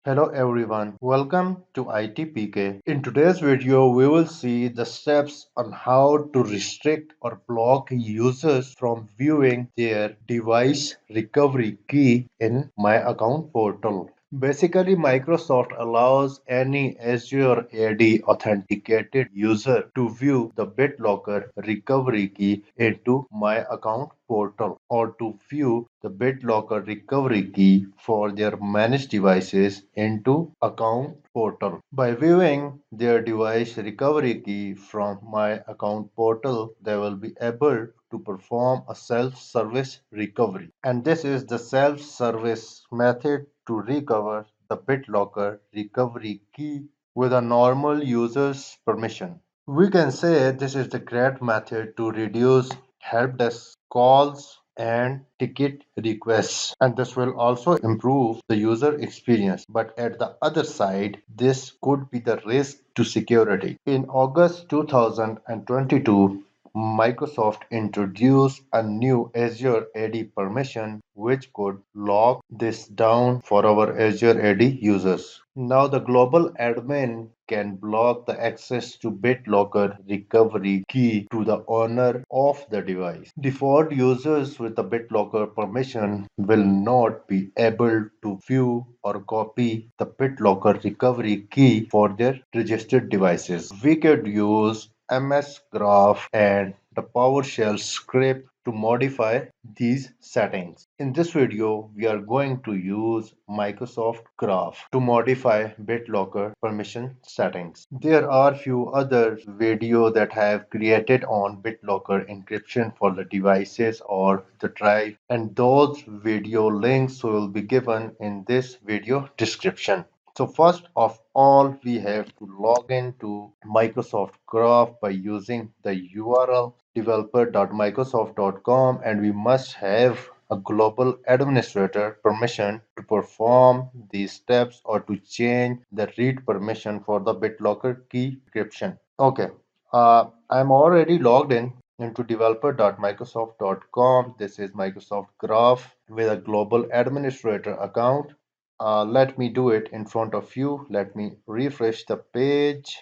Hello everyone, welcome to ITPK. In today's video, we will see the steps on how to restrict or block users from viewing their device recovery key in My Account portal. Basically, Microsoft allows any Azure AD authenticated user to view the BitLocker recovery key into My Account portal or to view the BitLocker recovery key for their managed devices into Account portal. By viewing their device recovery key from My Account portal, they will be able to perform a self-service recovery. And this is the self-service method to recover the BitLocker recovery key with a normal user's permission. We can say this is the great method to reduce helpdesk calls and ticket requests, and this will also improve the user experience. But at the other side, this could be the risk to security. In August 2022, Microsoft introduced a new Azure AD permission which could lock this down for our Azure AD users. Now the global admin can block the access to BitLocker recovery key to the owner of the device. Default users with the BitLocker permission will not be able to view or copy the BitLocker recovery key for their registered devices. We could use MS Graph and the PowerShell script to modify these settings. In this video, we are going to use Microsoft Graph to modify BitLocker permission settings. There are few other videos that have created on BitLocker encryption for the devices or the drive, and those video links will be given in this video description. So first of all, we have to log into Microsoft Graph by using the URL developer.microsoft.com, and we must have a global administrator permission to perform these steps or to change the read permission for the BitLocker key encryption. Okay, I'm already logged in into developer.microsoft.com. This is Microsoft Graph with a global administrator account. Let me do it in front of you. Let me refresh the page.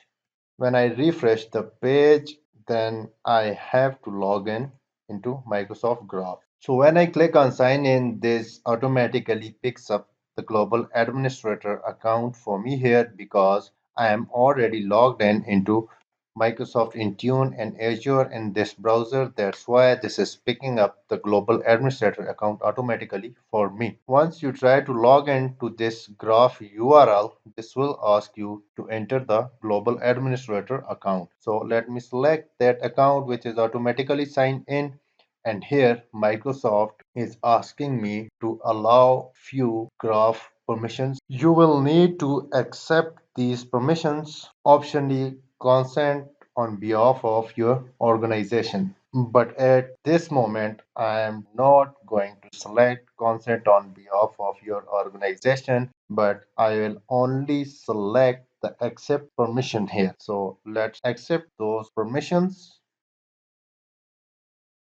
When I refresh the page, then I have to log in into Microsoft Graph. So when I click on sign in, this automatically picks up the global administrator account for me here because I am already logged in into Microsoft Intune and Azure in this browser. That's why this is picking up the global administrator account automatically for me. Once you try to log in to this graph URL, this will ask you to enter the global administrator account. So let me select that account which is automatically signed in, and here Microsoft is asking me to allow few graph permissions. You will need to accept these permissions, optionally consent on behalf of your organization. But at this moment, I am not going to select consent on behalf of your organization, but I will only select the accept permission here. So let's accept those permissions.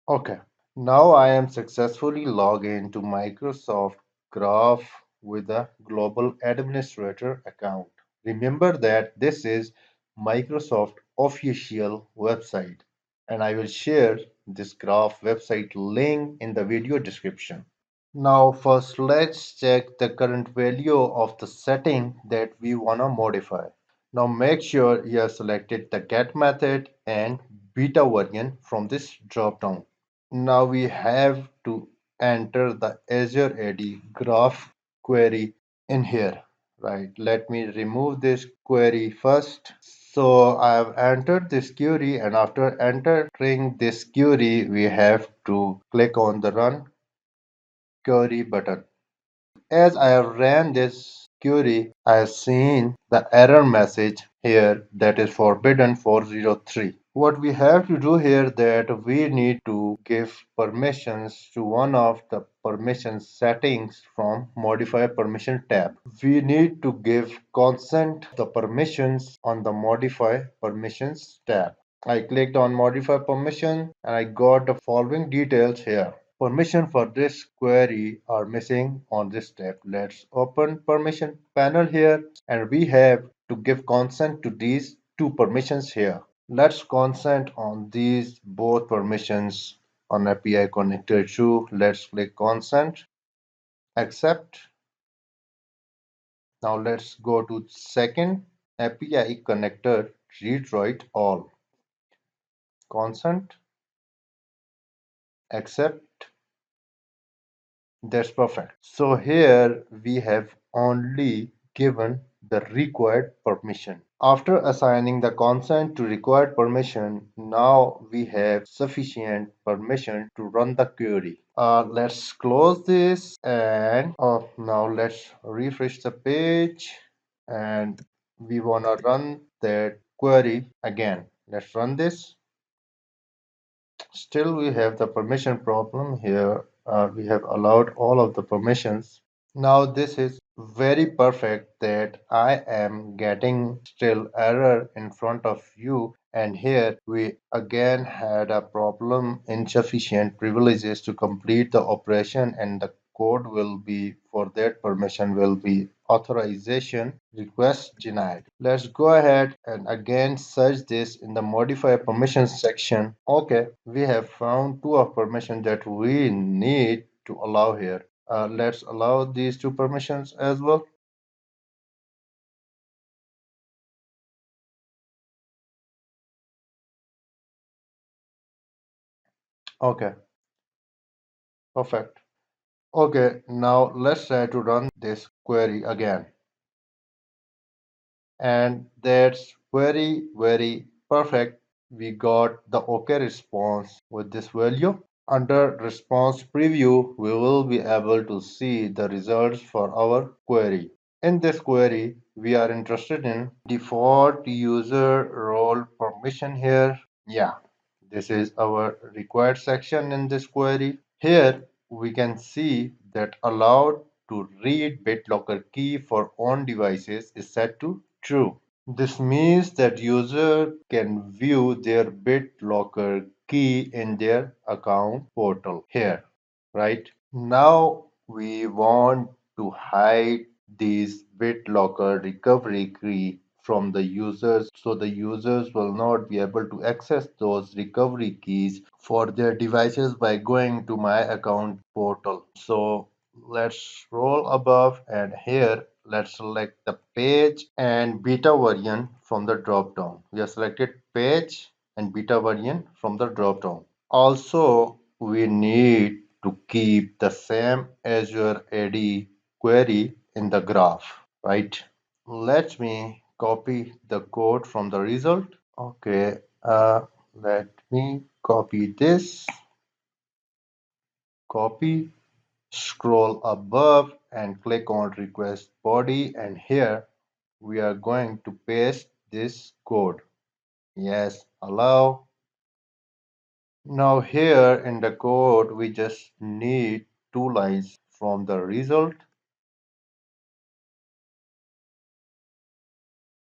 Okay, now I am successfully logged into Microsoft Graph with a global administrator account. Remember that this is Microsoft official website, and I will share this Graph website link in the video description. Now first let's check the current value of the setting that we wanna modify. Now make sure you have selected the get method and beta version from this drop down. Now we have to enter the Azure AD graph query in here, right? Let me remove this query first. So I have entered this query, and after entering this query, we have to click on the run query button. As I have ran this query, I have seen the error message here that is forbidden 403. What we have to do here that we need to give permissions to one of the permission settings from modify permission tab. We need to give consent the permissions on the modify permissions tab. I clicked on modify permission and I got the following details here. permission for this query are missing on this step. Let's open permission panel here and we have to give consent to these two permissions here. Let's consent on these both permissions on API connector 2. Let's click consent, accept. Now let's go to second API connector read write all. Consent, accept. That's perfect. So here we have only given the required permission. After assigning the consent to required permission, now we have sufficient permission to run the query. Let's close this and now let's refresh the page and we want to run that query again. Let's run this. Still, we have the permission problem here. We have allowed all of the permissions. Now, this is very perfect that I am getting still error in front of you. And here we again had a problem, insufficient privileges to complete the operation, and the code will be for that permission will be authorization request denied. Let's go ahead and again search this in the modify permissions section. Okay, we have found two of permission that we need to allow here. Let's allow these two permissions as well. Okay, perfect. Okay, now let's try to run this query again. And that's very perfect. We got the OK response with this value. Under response preview, we will be able to see the results for our query. In this query, we are interested in default user role permission here. Yeah, this is our required section in this query. Here we can see that allowed to read BitLocker key for on devices is set to true. This means that user can view their BitLocker key in their account portal here, right? Now we want to hide these BitLocker recovery key from the users so the users will not be able to access those recovery keys for their devices by going to my account portal. So let's scroll above and here let's select the page and beta version from the drop down. We have selected page and beta version from the drop down. Also, we need to keep the same Azure AD query in the graph, right? Let me copy the code from the result. Okay, let me copy this, copy, scroll above and click on request body and here we are going to paste this code. Yes, allow. Now here in the code we just need two lines from the result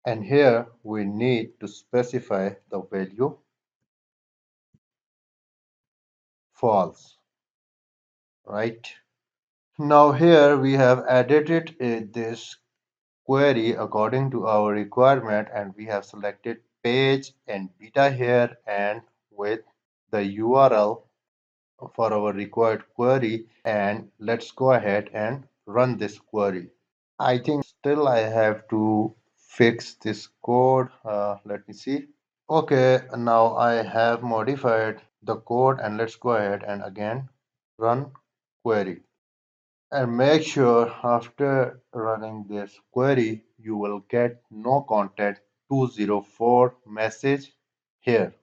and here we need to specify the value false, right? Now here we have edited this query according to our requirement and we have selected page and beta here and with the URL for our required query and let's go ahead and run this query. I think still I have to fix this code. Let me see. Okay, now I have modified the code and let's go ahead and again run query. And make sure after running this query, you will get no content 204 message here.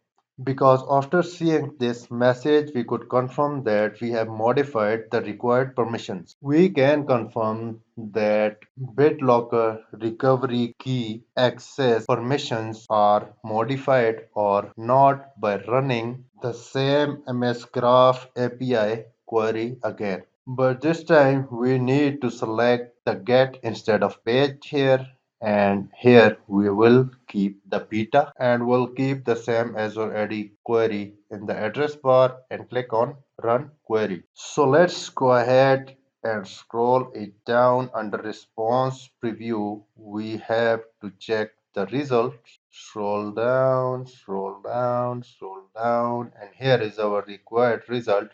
Because after seeing this message, we could confirm that we have modified the required permissions. We can confirm that BitLocker recovery key access permissions are modified or not by running the same MS Graph API query again. But this time we need to select the get instead of page here and here we will keep the beta and we'll keep the same Azure AD query in the address bar and click on run query. So let's go ahead and scroll it down under response preview. We have to check the results. Scroll down, scroll down, scroll down, and here is our required result.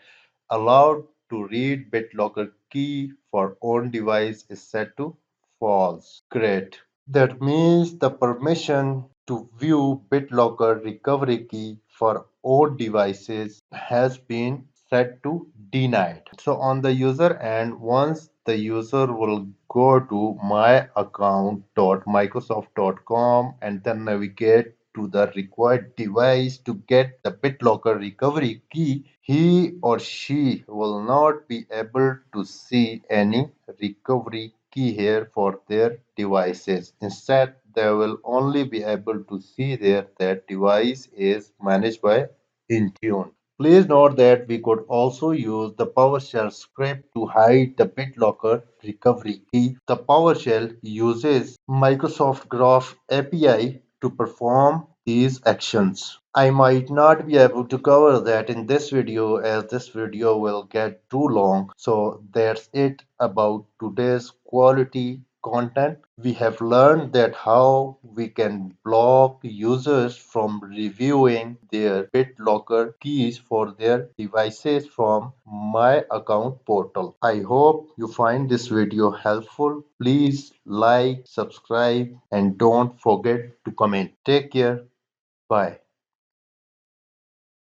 Allowed to read BitLocker key for own device is set to false. Great. That means the permission to view BitLocker recovery key for own devices has been set to denied. So on the user end, once the user will go to myaccount.microsoft.com and then navigate to the required device to get the BitLocker recovery key, he or she will not be able to see any recovery key here for their devices. Instead, they will only be able to see there that device is managed by Intune. Please note that we could also use the PowerShell script to hide the BitLocker recovery key. The PowerShell uses Microsoft Graph API to perform these actions. I might not be able to cover that in this video as this video will get too long. So that's it about today's quality content. We have learned that how we can block users from reviewing their BitLocker keys for their devices from My Account portal. I hope you find this video helpful. Please like, subscribe, and don't forget to comment. Take care. Bye.